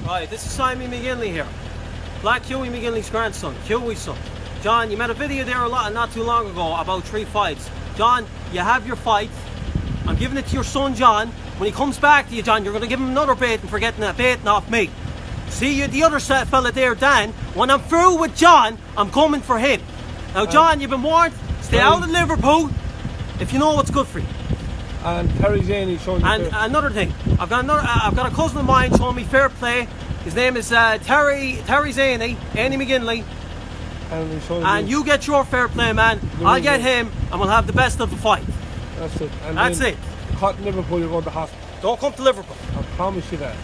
Right, this is Simon McGinley here. Black Huey McGinley's grandson, Huey's son. John, you made a video there not too long ago about 3 fights. John, you have your fight. I'm giving it to your son, John. When he comes back to you, John, you're going to give him another baiting for getting that baiting off me. See you, the other fella there, Dan. When I'm through with John, I'm coming for him. Now, John, you've been warned. Stay out of Liverpool if you know what's good for you. And Terry Zaney showing you And another thing, I've got a cousin of mine showing me fair play. His name is Terry Zaney, Annie McGinley. And you get your fair play, man. I'll get him, and we'll have the best of the fight. That's it. And that's it. Caught in Liverpool, you're going to hospital. Don't come to Liverpool. I promise you that.